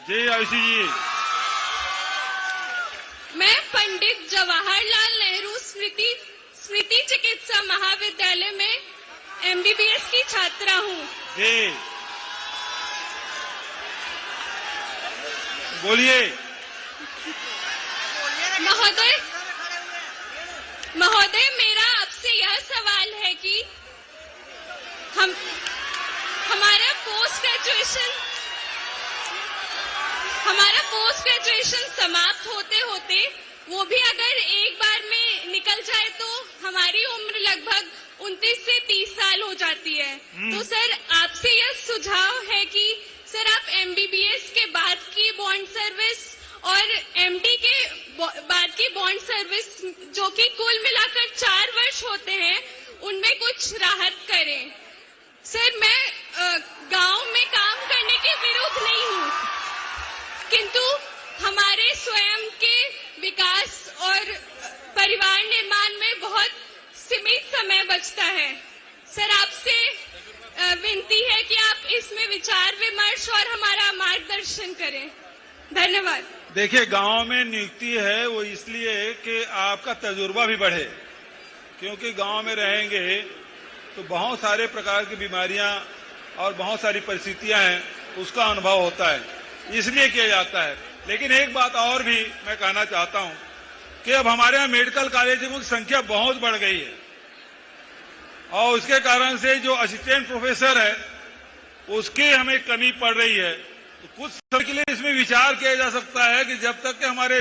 जी आयुषी जी। मैं पंडित जवाहरलाल नेहरू स्मृति चिकित्सा महाविद्यालय में MBBS की छात्रा हूँ। जी बोलिए। महोदय मेरा आपसे यह सवाल है कि हमारा पोस्ट ग्रेजुएशन समाप्त होते होते वो भी अगर एक बार में निकल जाए तो हमारी उम्र लगभग 29 से 30 साल हो जाती है। तो सर आपसे यह सुझाव है कि सर आप MBBS के बाद की बॉन्ड सर्विस और MD के बाद की बॉन्ड सर्विस जो कि कुल मिलाकर 4 वर्ष होते हैं उनमें कुछ राहत करें। सर मैं गांव में काम करने के विरुद्ध नहीं हूँ, किंतु हमारे स्वयं के विकास और परिवार निर्माण में बहुत सीमित समय बचता है। सर आपसे विनती है कि आप इसमें विचार विमर्श और हमारा मार्गदर्शन करें। धन्यवाद। देखिए गांव में नियुक्ति है वो इसलिए कि आपका तजुर्बा भी बढ़े, क्योंकि गांव में रहेंगे तो बहुत सारे प्रकार की बीमारियां और बहुत सारी परिस्थितियां हैं उसका अनुभव होता है, इसलिए किया जाता है। लेकिन एक बात और भी मैं कहना चाहता हूं कि अब हमारे यहाँ मेडिकल कॉलेजों की संख्या बहुत बढ़ गई है और उसके कारण से जो असिस्टेंट प्रोफेसर है उसकी हमें कमी पड़ रही है। तो कुछ समय के लिए इसमें विचार किया जा सकता है कि जब तक कि हमारे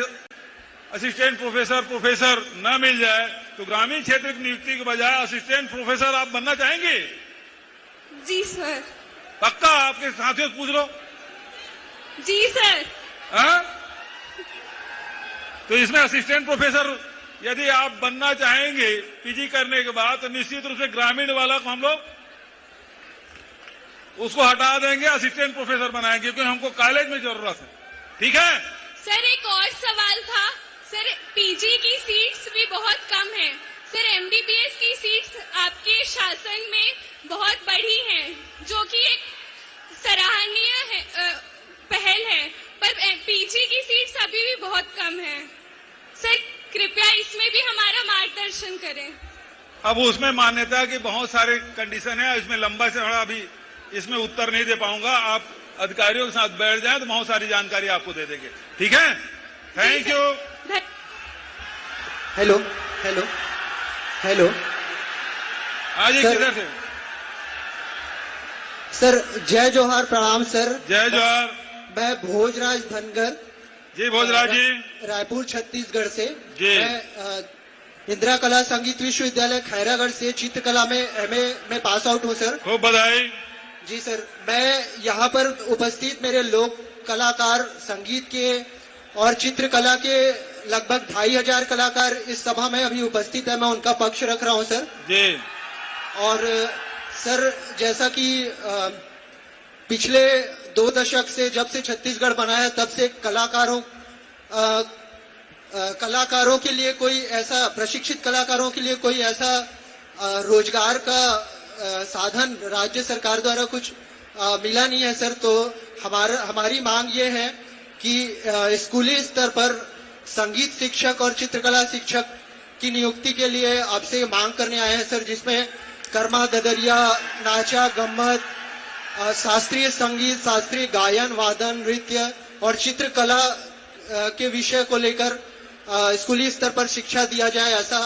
असिस्टेंट प्रोफेसर न मिल जाए तो ग्रामीण क्षेत्र की नियुक्ति के बजाय असिस्टेंट प्रोफेसर आप बनना चाहेंगे? जी सर। पक्का? आपके साथियों से पूछ लो। जी सर। तो इसमें असिस्टेंट प्रोफेसर यदि आप बनना चाहेंगे PG करने के बाद तो निश्चित रूप से ग्रामीण वाला को हम लोग उसको हटा देंगे, असिस्टेंट प्रोफेसर बनाएंगे, क्योंकि हमको कॉलेज में जरूरत है। ठीक है सर। एक और सवाल था सर, PG की सीट्स भी बहुत कम है सर। MBBS की सीट्स आपके शासन में बहुत बढ़ी हैं, जो कि एक सराहनीय पहल है, पर PG की सीट्स अभी भी बहुत कम है। सर कृपया इसमें भी हमारा मार्गदर्शन करें। अब उसमें मान्यता की बहुत सारे कंडीशन है, इसमें लंबा से बड़ा अभी इसमें उत्तर नहीं दे पाऊंगा। आप अधिकारियों के साथ बैठ जाएं तो बहुत सारी जानकारी आपको दे देंगे। ठीक है, thank you. Hello hello hello. हाँ जी, किधर से? सर जय जोहार, प्रणाम सर। जय जोहार। मैं भोजराज धनगर जी। भोजराज जी, रायपुर छत्तीसगढ़ से जी। मैं इंदिरा कला संगीत विश्वविद्यालय खैरागढ़ से चित्रकला में MA में पास आउट हूँ सर। खूब बधाई। जी सर। मैं यहाँ पर उपस्थित मेरे लोक कलाकार, संगीत के और चित्रकला के लगभग 2500 कलाकार इस सभा में अभी उपस्थित है, मैं उनका पक्ष रख रहा हूँ सर जी। और सर जैसा कि पिछले 2 दशक से जब से छत्तीसगढ़ बना है तब से कलाकारों के लिए कोई ऐसा, प्रशिक्षित कलाकारों के लिए कोई ऐसा रोजगार का साधन राज्य सरकार द्वारा कुछ मिला नहीं है सर। तो हमारी मांग ये है कि स्कूली स्तर पर संगीत शिक्षक और चित्रकला शिक्षक की नियुक्ति के लिए आपसे मांग करने आए हैं सर, जिसमें कर्मा, ददरिया, नाचा, गम्मत, शास्त्रीय संगीत, शास्त्रीय गायन, वादन, नृत्य और चित्रकला के विषय को लेकर स्कूली स्तर पर शिक्षा दिया जाए। ऐसा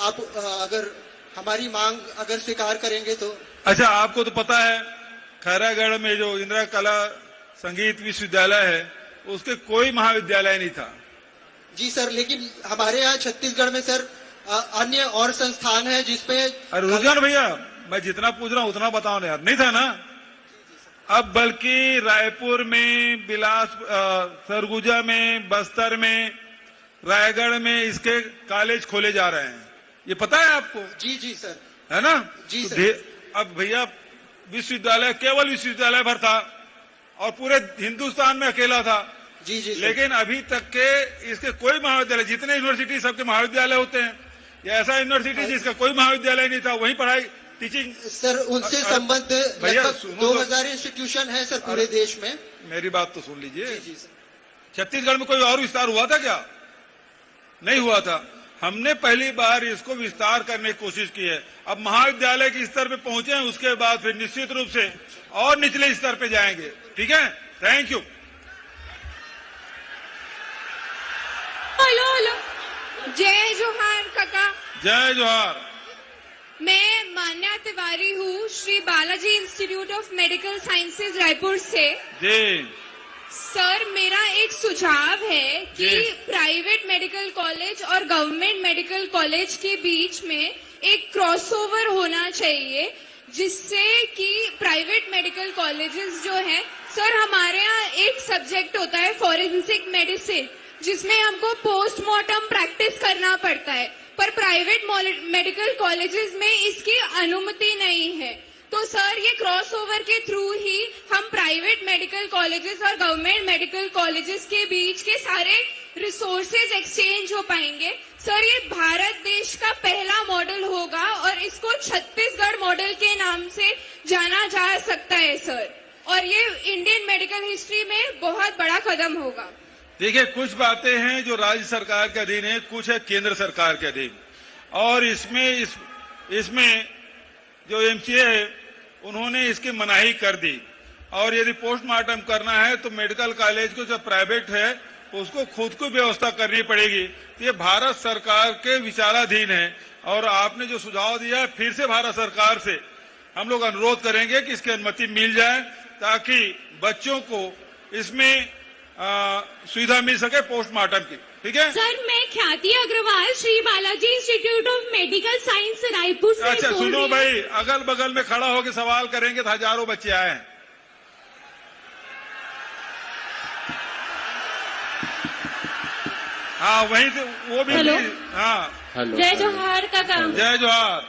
आप अगर हमारी मांग अगर स्वीकार करेंगे तो। अच्छा, आपको तो पता है खैरागढ़ में जो इंदिरा कला संगीत विश्वविद्यालय है उसके कोई महाविद्यालय नहीं था। जी सर, लेकिन हमारे यहाँ छत्तीसगढ़ में सर अन्य और संस्थान है जिसपे। अरे रुझान भैया, मैं जितना पूछ रहा हूँ उतना बताओ ना यार। नहीं था ना? अब बल्कि रायपुर में, सरगुजा में, बस्तर में, रायगढ़ में इसके कॉलेज खोले जा रहे हैं, ये पता है आपको? जी जी सर। है ना? जी तो सर। अब भैया विश्वविद्यालय केवल विश्वविद्यालय भर था और पूरे हिंदुस्तान में अकेला था। जी जी। लेकिन अभी तक के इसके कोई महाविद्यालय, जितने यूनिवर्सिटी सबके महाविद्यालय होते हैं, या ऐसा यूनिवर्सिटी जिसका कोई महाविद्यालय नहीं था वहीं पढ़ाई टीचिंग। सर उनसे संबंध लगभग 2000 इंस्टीट्यूशन है सर पूरे देश में। मेरी बात तो सुन लीजिए। जी सर। छत्तीसगढ़ में कोई और विस्तार हुआ था क्या? नहीं हुआ था। हमने पहली बार इसको विस्तार करने की कोशिश की है। अब महाविद्यालय के स्तर पे पहुंचे हैं, उसके बाद फिर निश्चित रूप से और निचले स्तर पे जाएंगे। ठीक है, थैंक यू। हेलो हेलो, जय जोहार काका। जय जोहार। मैं मान्या तिवारी हूँ, Shri Balaji institute of medical sciences Raipur से। जी सर, मेरा एक सुझाव है कि जी। प्राइवेट मेडिकल कॉलेज और गवर्नमेंट मेडिकल कॉलेज के बीच में एक क्रॉसओवर होना चाहिए, जिससे कि प्राइवेट मेडिकल कॉलेजेस जो हैं, सर हमारे यहाँ एक सब्जेक्ट होता है फॉरेंसिक मेडिसिन, जिसमें हमको पोस्टमार्टम प्रैक्टिस करना पड़ता है, पर प्राइवेट मेडिकल कॉलेजेस में इसकी अनुमति नहीं है। तो सर, ये क्रॉसओवर के थ्रू ही हम प्राइवेट मेडिकल कॉलेजेस और गवर्नमेंट मेडिकल कॉलेजेस के बीच के सारे रिसोर्सेज एक्सचेंज हो पाएंगे। सर, ये भारत देश का पहला मॉडल होगा और इसको छत्तीसगढ़ मॉडल के नाम से जाना जा सकता है सर, और ये इंडियन मेडिकल हिस्ट्री में बहुत बड़ा कदम होगा। देखिए, कुछ बातें हैं जो राज्य सरकार के अधीन है, कुछ है केंद्र सरकार के अधीन, और इसमें जो एमसीए है उन्होंने इसकी मनाही कर दी। और यदि पोस्टमार्टम करना है तो मेडिकल कॉलेज को जो प्राइवेट है उसको खुद को व्यवस्था करनी पड़ेगी। ये भारत सरकार के विचाराधीन है, और आपने जो सुझाव दिया है, फिर से भारत सरकार से हम लोग अनुरोध करेंगे कि इसकी अनुमति मिल जाए, ताकि बच्चों को इसमें सुविधा मिल सके पोस्टमार्टम की। ठीक है सर, मैं Khyati Agarwal, Shri Balaji institute of medical science Raipur से अच्छा सुनो भाई, अगल बगल में खड़ा होकर सवाल करेंगे तो हजारों बच्चे आए हैं। हाँ, वहीं से वो भी। हाँ, जय जोहार काका। जय जोहार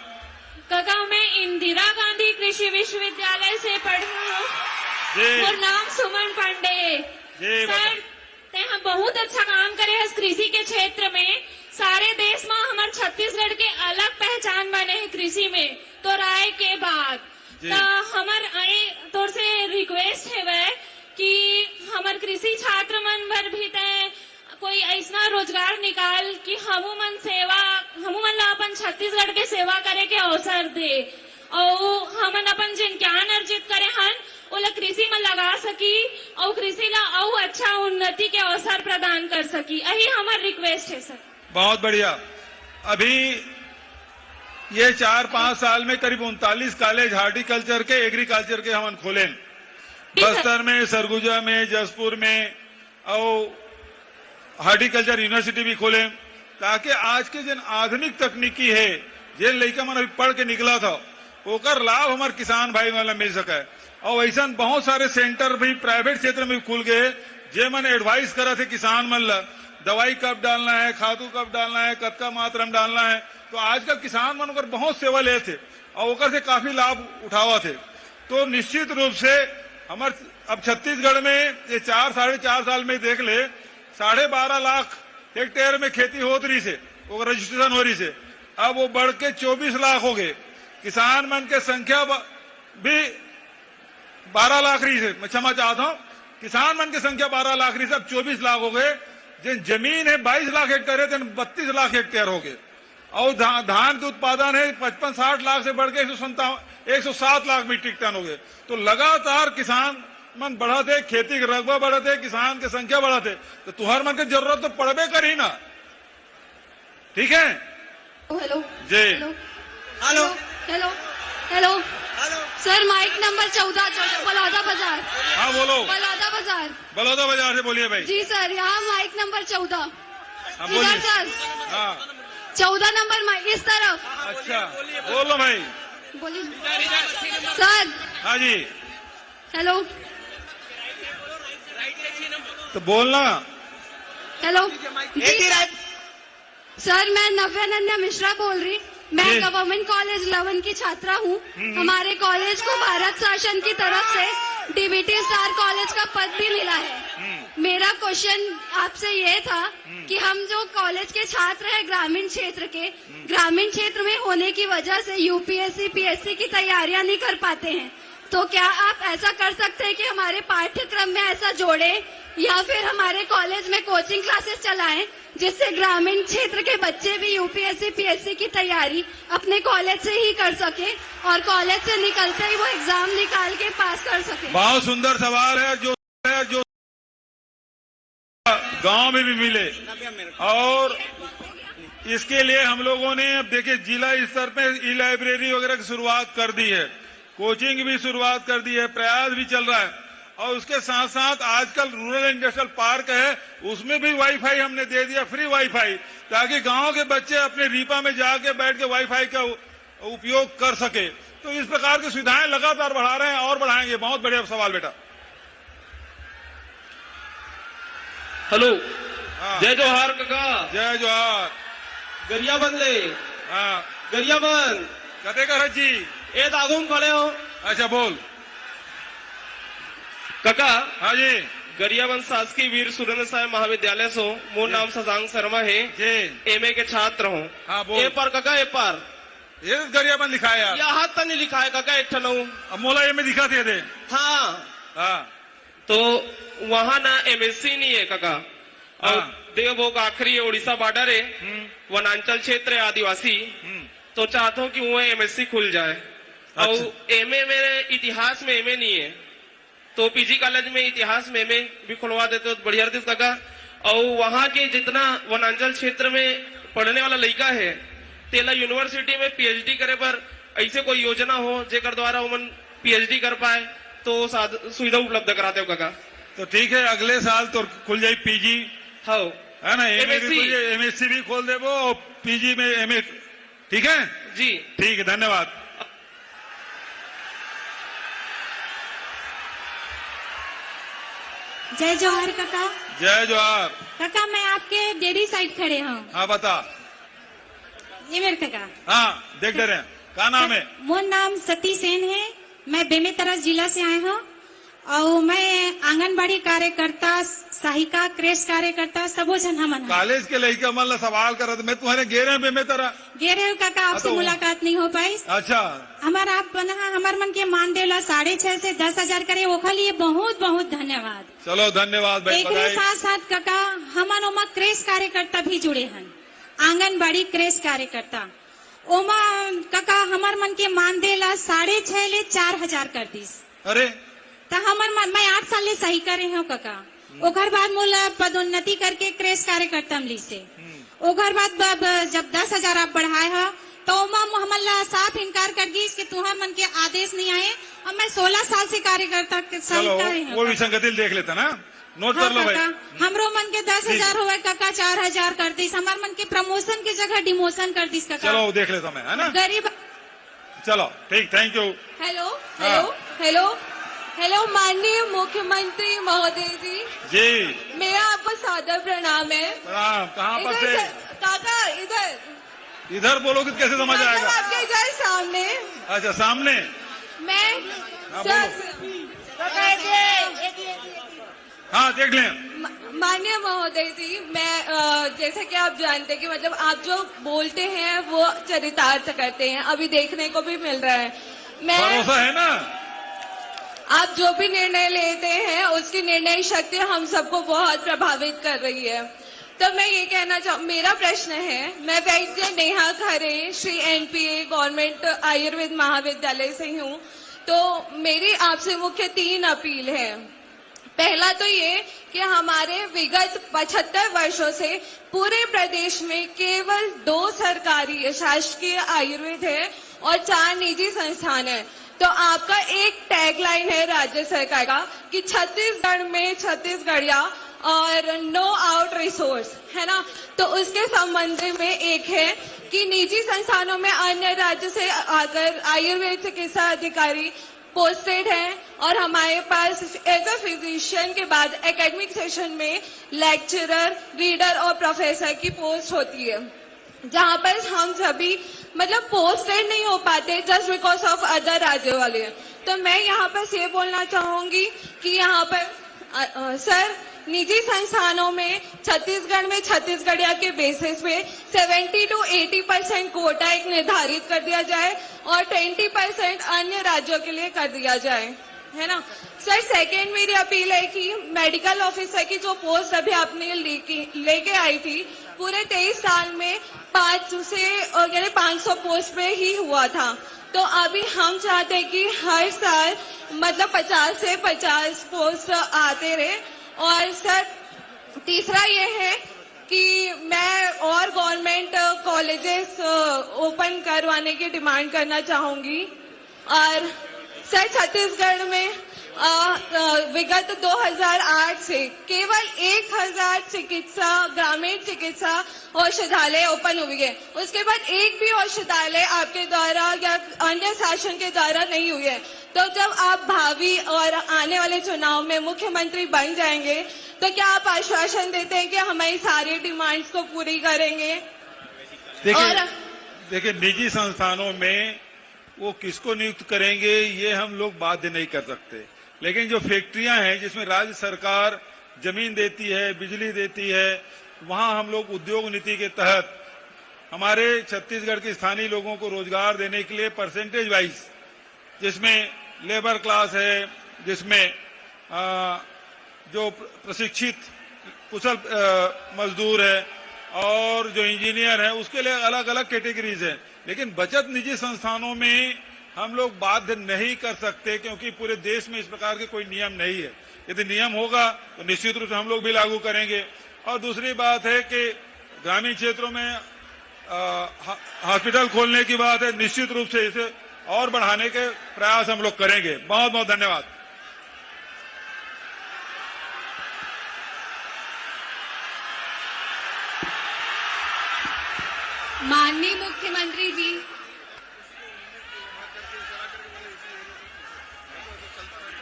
काका, मैं इंदिरा गांधी कृषि विश्वविद्यालय से पढ़ रही हूँ। जी। और नाम सुमन पांडे। जी सर, ते हम बहुत अच्छा काम करे हैं कृषि के क्षेत्र में। सारे देश में हमारे छत्तीसगढ़ के अलग पहचान बने हैं कृषि में, तो राय के बाद तो हमार तौर से रिक्वेस्ट है वह कि हमार कृषि छात्र मन भर भी तय कोई ऐसा रोजगार निकाल कि हमूमन ला अपन छत्तीसगढ़ के सेवा करे के अवसर दे, और हमन अपन जिन ज्ञान अर्जित करे हन ओला कृषि में लगा सकी, और कृषि ला और अच्छा उन्नति के अवसर प्रदान कर सकी। यही हमार रिक्वेस्ट है सर। बहुत बढ़िया। अभी ये 4-5 साल में करीब 39 कॉलेज हार्टिकल्चर के, एग्रीकल्चर के हमन खोले, बस्तर में, सरगुजा में, जसपुर में, और हार्टिकल्चर यूनिवर्सिटी भी खोले, ताकि आज के जिन आधुनिक तकनीकी है, जिन लड़का मन अभी पढ़ के निकला था, ओकर लाभ हमारे किसान भाई वाला मिल सके। और ऐसा बहुत सारे सेंटर भी प्राइवेट क्षेत्र में खुल गए, जे मन एडवाइस करा थे किसान मन ला, दवाई कब डालना है, खादू कब डालना है, कतका मात्रा में डालना है। तो आजकल किसान मन ओकर बहुत सेवा ले थे और ओकर से काफी लाभ उठावा थे। तो निश्चित रूप से हमारे अब छत्तीसगढ़ में ये 4-4.5 साल में देख ले, 12.5 लाख हेक्टेयर में खेती हो रही से, रजिस्ट्रेशन हो रही से, अब वो बढ़ के 24 लाख हो गए। किसान मन के संख्या भी 12 लाख रही से, मैं क्षमा चाहता हूं, किसान मन की संख्या 12 लाख रही से अब 24 लाख हो गए। जिन जमीन है 22 लाख हेक्टेयर है, 32 लाख हेक्टेयर हो गए। और धान के उत्पादन है 55-60 लाख से बढ़ के 107 लाख मीट्रिक टन हो गए। तो लगातार किसान मन बढ़ते, खेती के रकबा बढ़ते, किसान की संख्या बढ़ते, तो तुहार मन की जरूरत तो पड़बे करी ना। ठीक है। हेलो जी। Hello hello hello hello sir, mike number 14 Baloda Bazar. हाँ बोलो। बलौदा बाजार। बलौदा बाजार से बोलिए भाई। जी सर, यहाँ माइक नंबर 14। हाँ बोलिए। इधर सर। हाँ 14 नंबर माइक इस तरफ। अच्छा बोलो भाई। बोलिए सर। हाँ जी। हेलो। तो बोलना। हेलो सर, मैं नव्यानंदा मिश्रा बोल रही। मैं गवर्नमेंट कॉलेज लवन की छात्रा हूँ। हमारे कॉलेज को भारत शासन की तरफ से डीबीटी स्टार कॉलेज का पद भी मिला है। मेरा क्वेश्चन आपसे ये था कि हम जो कॉलेज के छात्र हैं ग्रामीण क्षेत्र में होने की वजह से यूपीएससी पीएससी की तैयारियां नहीं कर पाते हैं, तो क्या आप ऐसा कर सकते हैं कि हमारे पाठ्यक्रम में ऐसा जोड़े या फिर हमारे कॉलेज में कोचिंग क्लासेस चलाएं, जिससे ग्रामीण क्षेत्र के बच्चे भी यूपीएससी पीएससी की तैयारी अपने कॉलेज से ही कर सके और कॉलेज से निकलते ही वो एग्जाम निकाल के पास कर सके। बहुत सुंदर सवाल है जो गांव में भी मिले। और इसके लिए हम लोगों ने अब देखिए जिला स्तर पे ई लाइब्रेरी वगैरह की शुरुआत कर दी है, कोचिंग भी शुरुआत कर दी है, प्रयास भी चल रहा है। और उसके साथ साथ आजकल रूरल इंडस्ट्रियल पार्क है, उसमें भी वाईफाई हमने दे दिया, फ्री वाईफाई, ताकि गांव के बच्चे अपने रीपा में जाके बैठ के वाईफाई का उपयोग कर सके। तो इस प्रकार की सुविधाएं लगातार बढ़ा रहे हैं और बढ़ाएंगे। बहुत बढ़िया सवाल बेटा। हेलो, हाँ। जय जोहार काका। जय जोहार। गरिया बन ले। हाँ, गरिया बन कते कर जी ए दागुम खड़े हो। अच्छा बोल काका। हाँ जी। गरियाबंद शासकीय वीर सुरेंद्र साहब महाविद्यालय से मोर नाम शशांक शर्मा है जी। एमए के छात्र हूँ। हाँ बोल। ए पर काका, ए पर ये गरियाबंद लिखा है यार। यहाँ तक नहीं लिखा है काका, एक ठन अब मोला ये में दिखा थे दे। हाँ हाँ तो वहाँ ना एमएससी नहीं है काका। और देवभोग आखिरी है, उड़ीसा बॉर्डर है, वनांचल क्षेत्र है, आदिवासी। तो चाहता हूँ कि वो एमएससी खुल जाए। और एमए मेरे इतिहास में एमए नहीं है, तो पीजी कॉलेज में इतिहास में एमए भी खुलवा देते तो बढ़िया रहती काका। और वहाँ के जितना वनांचल क्षेत्र में पढ़ने वाला लड़का है, तेला यूनिवर्सिटी में पीएचडी करे पर ऐसे कोई योजना हो जेकर द्वारा वो पीएचडी कर पाए तो सुविधा उपलब्ध कराते हो काका। तो ठीक है, अगले साल तो खुल जाए पीजी, हाँ है ना, एमएससी भी खोल दे वो, और पीजी में एमए। ठीक है जी, ठीक है, धन्यवाद। जय जोहार काका। जय जोहार। काका मैं आपके डेयरी साइड खड़े हूँ। हाँ बता। ये मेरे काका। हाँ देख दे रहे हैं, क्या नाम है? वो नाम सती सेन है, मैं बेमेतरा जिला से आए हूँ और मैं आंगनबाड़ी कार्यकर्ता, सहायिका, क्रेश कार्यकर्ता सबो जन हमन। कॉलेज के लड़का मन ला सवाल कर रहा था, मैं तुम्हारे गेरे में तरह गेरे काका आपसे मुलाकात नहीं हो पाई। अच्छा। हमारा आप हमार मन के मान देला 6,500 से 10,000 करे, ओखा लिए बहुत बहुत धन्यवाद। चलो धन्यवाद भाई। एक साथ साथ काका हमन ओमा क्रेश कार्यकर्ता भी जुड़े हन, आंगनबाड़ी क्रेश कार्यकर्ता। ओमा काका हमार मन के मान देला 6,500 ले 4,000 कर दीस। अरे तो हमार मन, मैं 8 साल ले सही करे हूँ काका। ओकर बाद मोला पदोन्नति करके क्रेश कार्यकर्ता मिली से। ओकर बाद जब 10,000 आप बढ़ाए हो तो हमला साफ इनकार कर दी कि तुम्हार मन के आदेश नहीं आए। और मैं 16 साल से कार्यकर्ता सही करे हूँ। वो विसंगति देख लेता ना, नोट हाँ, कर लो भाई। हमरो मन के 10,000 हुआ काका 4,000 कर दी। हमार मन के प्रमोशन की जगह डिमोशन कर दी काका। चलो देख लेता मैं, है ना। गरीब। चलो ठीक, thank you. Hello hello hello hello माननीय मुख्यमंत्री महोदय जी। जी मेरा आपको सादर प्रणाम है। प्रणाम। कहाँ पर से? काका इधर इधर बोलो कि कैसे समझ आएगा? आपके इधर सामने। अच्छा सामने। मैं हाँ देख लें। माननीय महोदय जी, मैं जैसे कि आप जानते हैं कि मतलब आप जो बोलते हैं वो चरितार्थ करते हैं, अभी देखने को भी मिल रहा है। भरोसा है ना? आप जो भी निर्णय लेते हैं उसकी निर्णय शक्ति हम सबको बहुत प्रभावित कर रही है। तो मैं ये कहना चाहूँ, मेरा प्रश्न है, मैं वैद्य नेहा खरे श्री एनपीए गवर्नमेंट आयुर्वेद महाविद्यालय से हूँ। तो मेरी आपसे मुख्य 3 अपील है। पहला तो ये कि हमारे विगत 75 वर्षों से पूरे प्रदेश में केवल 2 सरकारी शासकीय आयुर्वेद है और 4 निजी संस्थान है। तो आपका एक टैगलाइन है राज्य सरकार का कि छत्तीसगढ़ में छत्तीसगढ़िया और नो आउट रिसोर्स, है ना। तो उसके संबंध में एक है कि निजी संस्थानों में अन्य राज्य से आकर आयुर्वेद चिकित्सा अधिकारी पोस्टेड है और हमारे पास एज अ फिजिशियन के बाद एकेडमिक सेशन में लेक्चरर, रीडर और प्रोफेसर की पोस्ट होती है, जहाँ पर हम सभी मतलब पोस्टेड नहीं हो पाते जस्ट बिकॉज ऑफ अदर राज्य वाले। तो मैं यहाँ पर ये बोलना चाहूंगी कि यहाँ पर सर निजी संस्थानों में छत्तीसगढ़ में छत्तीसगढ़िया के बेसिस पे 70 to 80% कोटा एक निर्धारित कर दिया जाए और 20% अन्य राज्यों के लिए कर दिया जाए, है ना सर। सेकेंड मेरी अपील है कि मेडिकल ऑफिसर की जो पोस्ट अभी आपने लेके आई थी, पूरे 23 साल में 500 पोस्ट पे ही हुआ था। तो अभी हम चाहते हैं कि हर साल मतलब 50 से 50 पोस्ट आते रहे। और सर तीसरा ये है कि मैं और गवर्नमेंट कॉलेजेस ओपन करवाने की डिमांड करना चाहूंगी। और सर छत्तीसगढ़ में विगत 2008 से केवल 1000 चिकित्सा ग्रामीण चिकित्सा औषधालय ओपन हुई है। उसके बाद एक भी औषधालय आपके द्वारा या अन्य शासन के द्वारा नहीं हुई है। तो जब आप भावी और आने वाले चुनाव में मुख्यमंत्री बन जाएंगे तो क्या आप आश्वासन देते हैं कि हमारी सारी डिमांड्स को पूरी करेंगे? देखिए निजी संस्थानों में वो किसको नियुक्त करेंगे ये हम लोग बाध्य नहीं कर सकते, लेकिन जो फैक्ट्रियां हैं जिसमें राज्य सरकार जमीन देती है, बिजली देती है, वहां हम लोग उद्योग नीति के तहत हमारे छत्तीसगढ़ के स्थानीय लोगों को रोजगार देने के लिए परसेंटेज वाइज, जिसमें लेबर क्लास है, जिसमें जो प्रशिक्षित कुशल मजदूर है और जो इंजीनियर है, उसके लिए अलग अलग कैटेगरीज है। लेकिन बचत निजी संस्थानों में हम लोग बाध्य नहीं कर सकते क्योंकि पूरे देश में इस प्रकार के कोई नियम नहीं है। यदि नियम होगा तो निश्चित रूप से हम लोग भी लागू करेंगे। और दूसरी बात है कि ग्रामीण क्षेत्रों में हॉस्पिटल खोलने की बात है, निश्चित रूप से इसे और बढ़ाने के प्रयास हम लोग करेंगे। बहुत बहुत धन्यवाद। माननीय मुख्यमंत्री जी,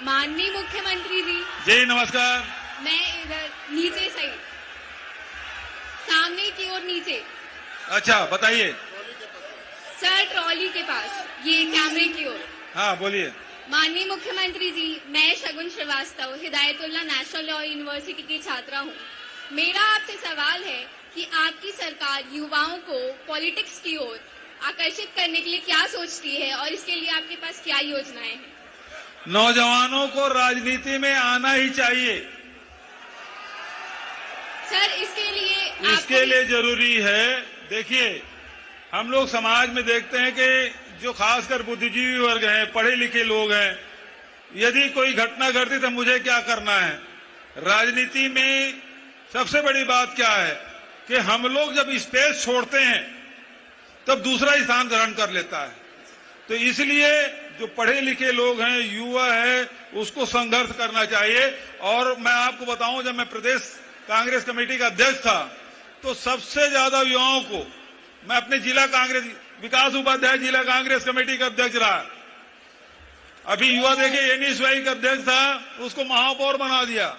माननीय मुख्यमंत्री जी नमस्कार। मैं इधर नीचे साइड सामने की ओर नीचे। अच्छा बताइए। सर ट्रॉली के पास, ये कैमरे की ओर। हाँ बोलिए। माननीय मुख्यमंत्री जी, मैं Shagun Shrivastava Hidayatullah national law university की छात्रा हूँ। मेरा आपसे सवाल है कि आपकी सरकार युवाओं को पॉलिटिक्स की ओर आकर्षित करने के लिए क्या सोचती है और इसके लिए आपके पास क्या योजनाएं हैं? नौजवानों को राजनीति में आना ही चाहिए। सर इसके लिए जरूरी है। देखिए हम लोग समाज में देखते हैं कि जो खासकर बुद्धिजीवी वर्ग हैं, पढ़े लिखे लोग हैं, यदि कोई घटना घटती तो मुझे क्या करना है। राजनीति में सबसे बड़ी बात क्या है कि हम लोग जब स्पेस छोड़ते हैं तब दूसरा स्थान ग्रहण कर लेता है। तो इसलिए जो पढ़े लिखे लोग हैं, युवा है, उसको संघर्ष करना चाहिए। और मैं आपको बताऊं, जब मैं प्रदेश कांग्रेस कमेटी का अध्यक्ष था तो सबसे ज्यादा युवाओं को मैं अपने जिला कांग्रेस विकास उपाध्याय जिला कांग्रेस कमेटी का अध्यक्ष रहा। अभी युवा देखिए एनएसवाई का अध्यक्ष था, उसको महापौर बना दिया।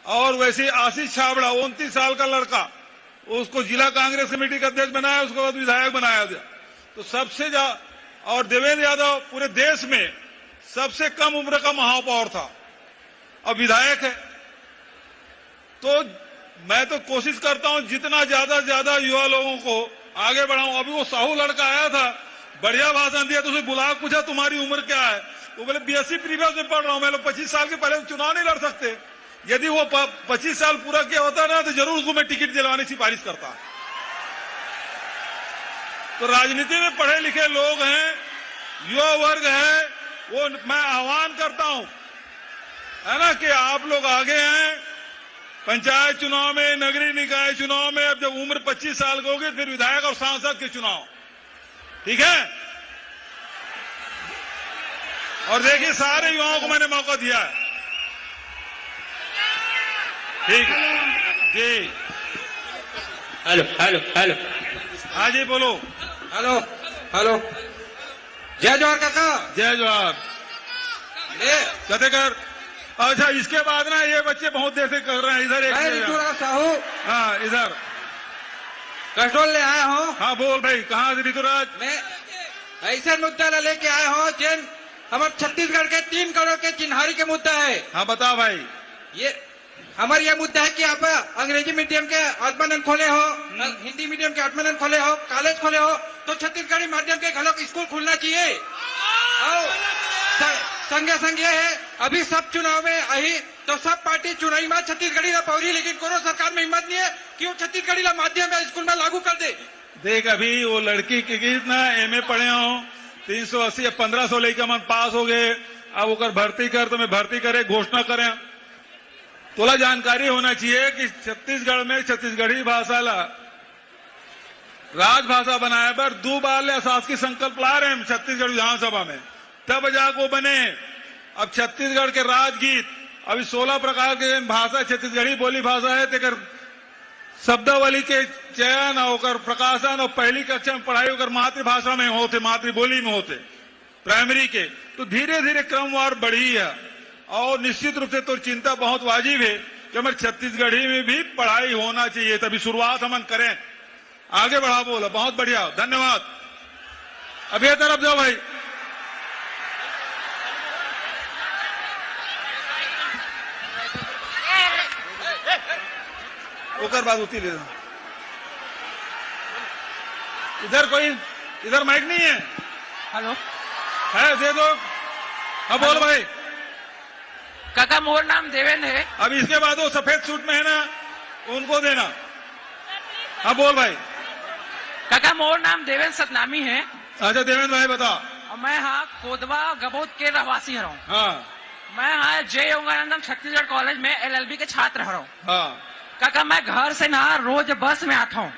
और वैसे आशीष छाबड़ा 29 साल का लड़का, उसको जिला कांग्रेस कमेटी का अध्यक्ष बनाया, उसके बाद विधायक बनाया गया। तो सबसे ज्यादा, और देवेंद्र यादव पूरे देश में सबसे कम उम्र का महापौर था, अब विधायक है। तो मैं तो कोशिश करता हूं जितना ज्यादा से ज्यादा युवा लोगों को आगे बढ़ाऊं। अभी वो साहू लड़का आया था, बढ़िया भाषण दिया, तो उसे बुला पूछा तुम्हारी उम्र क्या है, वो बोले बीएससी प्रीवियस में पढ़ रहा हूं। मैं लोग 25 साल के पहले चुनाव नहीं लड़ सकते। यदि वो 25 साल पूरा किया होता ना तो जरूर उसको मैं टिकट दिलवाने की सिफारिश करता। तो राजनीति में पढ़े लिखे लोग हैं, युवा वर्ग है, वो मैं आह्वान करता हूं, है ना, कि आप लोग आगे हैं। पंचायत चुनाव में, नगरीय निकाय चुनाव में, अब जब उम्र 25 साल की होगी फिर विधायक और सांसद के चुनाव, ठीक है। और देखिए सारे युवाओं को मैंने मौका दिया है, ठीक है जी। हेलो हेलो हेलो, हाँ जी बोलो। हेलो हेलो, जय जोहार काका। जय जोहार। कहते कर। अच्छा इसके बाद ना ये बच्चे बहुत देर से कर रहे हैं, इधर एक साहू। हाँ इधर कंट्रोल ले आया हूँ। हाँ बोल भाई, कहाँ से ऋतुराज? मैं ऐसा मुद्दा लेके आया हूँ जिन हमारे छत्तीसगढ़ के 3 करोड़ के चिन्हारी के मुद्दा है। हाँ बता भाई। ये हमारा ये मुद्दा है कि आप अंग्रेजी मीडियम के आत्मानंद खोले हो, हिंदी मीडियम के आत्मानंद खोले हो, कॉलेज खोले हो, तो छत्तीसगढ़ी माध्यम के घलोक स्कूल खुलना चाहिए। संगे संग ये है, अभी सब चुनाव में आई तो सब पार्टी चुनावी में छत्तीसगढ़ी ला पौरी, लेकिन कोनो सरकार में हिम्मत नहीं है कि वो छत्तीसगढ़ी ला माध्यम में स्कूल में लागू कर दे। देख अभी वो लड़की की कितना एमए पढ़े हो, 380 या 1500 लेके मन पास हो गए, अब ओकर भर्ती कर तो मैं भर्ती करे घोषणा करें। तोला जानकारी होना चाहिए कि छत्तीसगढ़ में छत्तीसगढ़ी भाषा ला राजभाषा बनाए पर 2 बार ले शासकीय संकल्प ला रहे हैं छत्तीसगढ़ विधानसभा में, तब जाको बने। अब छत्तीसगढ़ के राजगीत अभी 16 प्रकार के भाषा छत्तीसगढ़ी बोली भाषा है, तेकर शब्दावली के चयन और प्रकाशन और पहली कक्षा में पढ़ाई होकर मातृभाषा में होते, मातृबोली में होते प्राइमरी के, तो धीरे धीरे क्रमवार बढ़ी है। और निश्चित रूप से तो चिंता बहुत वाजिब है कि हमारे छत्तीसगढ़ी में भी पढ़ाई होना चाहिए, तभी शुरुआत हम करें। आगे बढ़ा बोला, बहुत बढ़िया, धन्यवाद। अब ये तरफ जाओ भाई। ओकर बाद उठी ले, इधर कोई, इधर माइक नहीं है। हेलो है, दे दो। अब बोल भाई। काका मोर नाम देवेंद्र है। अब इसके बाद वो सफेद सूट में है ना, उनको देना। अब बोल भाई। काका मोर नाम देवेंद्र सतनामी है। अच्छा देवेंद्र भाई बता। और मैं हाँ कोदवा गबोद के रहवासी हूँ। हाँ मैं हाँ जय योगानंदम छत्तीसगढ़ कॉलेज में LLB के छात्र हूँ। हाँ काका मैं घर से ना रोज बस में आता हूँ।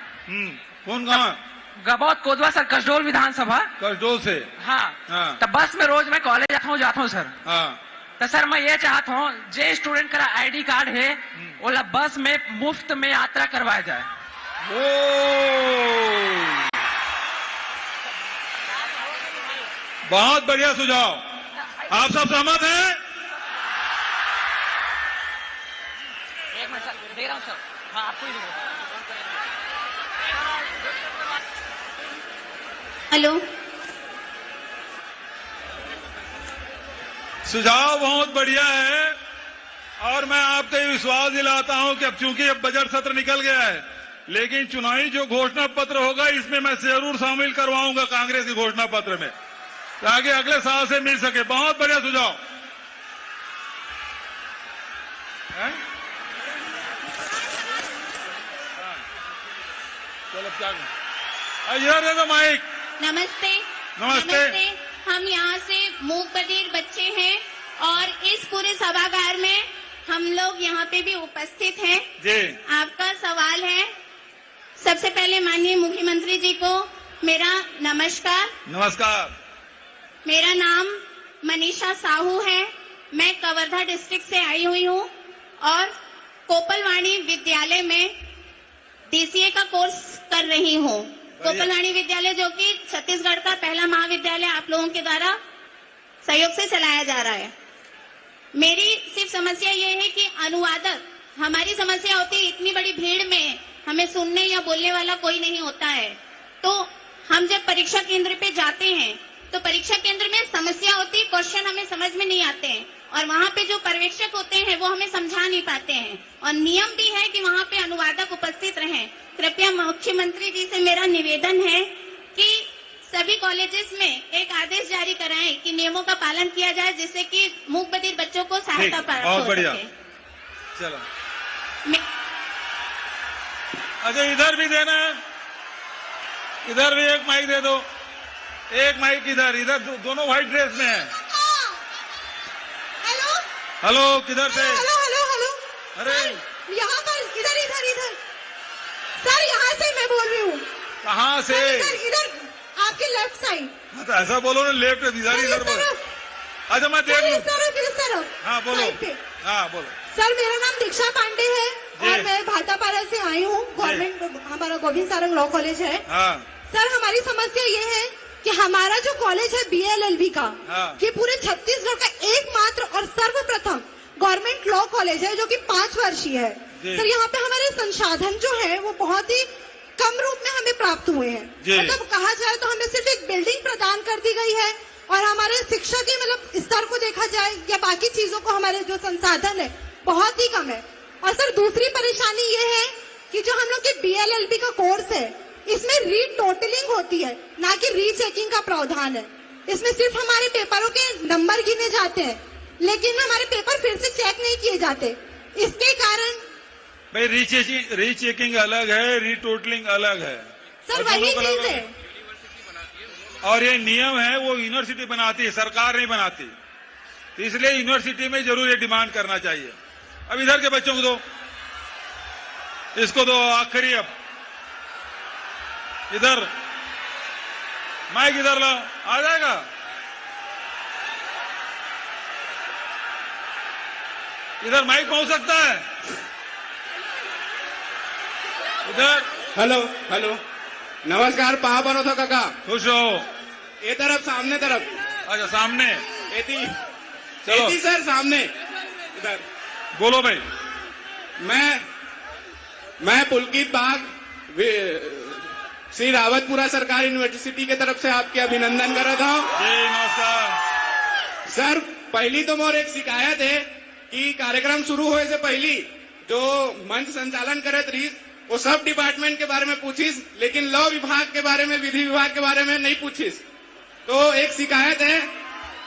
कौन कहाँ? गबोद कोदवा सर, कसडोल विधानसभा। कसडोल से? हाँ। तो बस में रोज मैं कॉलेज जाता हूँ सर। हाँ। तो सर मैं ये चाहता हूँ जे स्टूडेंट का ID कार्ड है वो बस में मुफ्त में यात्रा करवाया जाए। बहुत बढ़िया सुझाव, आप सब सहमत हैं? एक मिनट सर, दे रहा हूँ सर। हाँ आपको ही हेलो, सुझाव बहुत बढ़िया है और मैं आपको ये विश्वास दिलाता हूं कि अब चूंकि अब बजट सत्र निकल गया है, लेकिन चुनावी जो घोषणा पत्र होगा इसमें मैं जरूर शामिल करवाऊंगा कांग्रेस के घोषणा पत्र में, ताकि अगले साल से मिल सके। बहुत बढ़िया सुझाव है? चलो क्या इधर दे दो माइक। नमस्ते। नमस्ते। हम यहाँ से मूक बधिर बच्चे हैं और इस पूरे सभागार में हम लोग यहाँ पे भी उपस्थित हैं। जी। आपका सवाल है, सबसे पहले माननीय मुख्यमंत्री जी को मेरा नमस्कार। नमस्कार। मेरा नाम मनीषा साहू है, मैं कवर्धा डिस्ट्रिक्ट से आई हुई हूँ और कोपलवाणी विद्यालय में DCA का कोर्स कर रही हूँ। कोपलवाणी विद्यालय जो कि छत्तीसगढ़ का पहला महाविद्यालय आप लोगों के द्वारा सहयोग से चलाया जा रहा है। मेरी सिर्फ समस्या ये है कि अनुवादक, हमारी समस्या होती है इतनी बड़ी भीड़ में हमें सुनने या बोलने वाला कोई नहीं होता है, तो हम जब परीक्षा केंद्र पे जाते हैं तो परीक्षा केंद्र में समस्या होती है, क्वेश्चन हमें समझ में नहीं आते हैं और वहाँ पे जो पर्यवेक्षक होते हैं वो हमें समझा नहीं पाते हैं और नियम भी है कि वहाँ पे अनुवादक उपस्थित रहें। कृपया मुख्यमंत्री जी से मेरा निवेदन है कि सभी कॉलेजेस में एक आदेश जारी कराएं कि नियमों का पालन किया जाए, जिससे कि मूक बधिर बच्चों को सहायता प्राप्त हो सके। चलो अच्छा इधर भी देना है, इधर भी एक माइक दे दो, एक माइक इधर, इधर दोनों व्हाइट ड्रेस में है। हेलो हेलो, किधर से? हेलो हेलो हेलो, अरे यहाँ पर, इधर इधर इधर सर, यहाँ से मैं बोल रही हूँ। कहाँ से? इधर आपके लेफ्ट साइड। हाँ तो ऐसा बोलो ना, लेफ्ट इधर बोलो। अच्छा मैं देख लूँ। हाँ बोलो। हाँ बोलो। सर मेरा नाम दीक्षा पांडे है और मैं भाटापारा से आई हूँ। गवर्नमेंट हमारा गोविंद सारंग लॉ कॉलेज है। हाँ। सर हमारी समस्या ये है कि हमारा जो कॉलेज है BLLB का, ये पूरे छत्तीसगढ़ का एकमात्र और सर्वप्रथम गवर्नमेंट लॉ कॉलेज है जो कि 5 वर्षीय है। सर यहाँ पे हमारे संसाधन जो है वो बहुत ही कम रूप में हमें प्राप्त हुए हैं। मतलब कहा जाए तो हमें सिर्फ एक बिल्डिंग प्रदान कर दी गई है और हमारे शिक्षा के मतलब स्तर को देखा जाए या बाकी चीजों को, हमारे जो संसाधन है बहुत ही कम है। और सर दूसरी परेशानी ये है कि जो हम लोग के BLLB का कोर्स है, इसमें रीटोटलिंग होती है, ना कि रीचेकिंग का प्रावधान है। इसमें सिर्फ हमारे पेपरों के नंबर गिने जाते हैं, लेकिन हमारे पेपर फिर से चेक नहीं किए जाते। इसके कारण भाई रीचेकिंग अलग है, रीटोटलिंग अलग है। सर और वही दोनों चीज है। और ये नियम है वो यूनिवर्सिटी बनाती है, सरकार नहीं बनाती। तो इसलिए यूनिवर्सिटी में जरूर ये डिमांड करना चाहिए। अब इधर के बच्चों को दो, इसको दो आखिरी। अब इधर माइक इधर लाओ, आ जाएगा। इधर माइक पहुंच सकता है इधर। हेलो हेलो, नमस्कार। पहा बनवतो काका, खुश रहो। ये तरफ, सामने तरफ। अच्छा सामने, एती चलो। एती सर, सामने इधर। बोलो भाई। मैं पुलकित बाग श्री रावतपुरा सरकारी यूनिवर्सिटी के तरफ से आपके अभिनंदन कर रहा हूँ। जी नमस्कार। सर पहली तो मोर एक शिकायत है कि कार्यक्रम शुरू होने से पहली जो मंच संचालन करत रही वो सब डिपार्टमेंट के बारे में पूछिस, लेकिन लॉ विभाग के बारे में, विधि विभाग के बारे में नहीं पूछिस। तो एक शिकायत है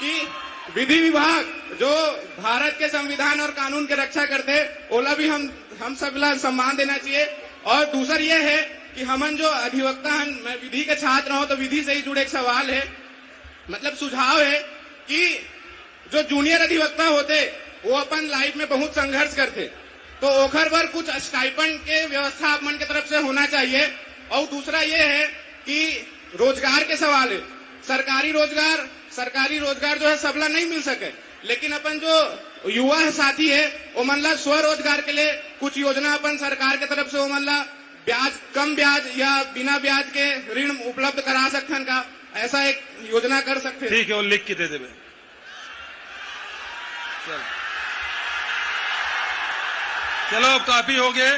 कि विधि विभाग जो भारत के संविधान और कानून के रक्षा करते, ओला भी हम सब ला सम्मान देना चाहिए। और दूसरा ये है कि हमन जो अधिवक्ता हन, मैं विधि के छात्र हूं तो विधि से ही जुड़े एक सवाल है, मतलब सुझाव है कि जो जूनियर अधिवक्ता होते वो अपन लाइफ में बहुत संघर्ष करते, तो ओखर पर कुछ स्टाइपेंड के व्यवस्था अपन के तरफ से होना चाहिए। और दूसरा ये है कि रोजगार के सवाल है। सरकारी रोजगार जो है सबला नहीं मिल सके, लेकिन अपन जो युवा है साथी है वो मनला स्वरोजगार के लिए कुछ योजना अपन सरकार के तरफ से वो मनला ब्याज, कम ब्याज या बिना ब्याज के ऋण उपलब्ध करा सकते का, ऐसा एक योजना कर सकते। ठीक है, वो लिख के दे दे। चलो अब काफी हो गए।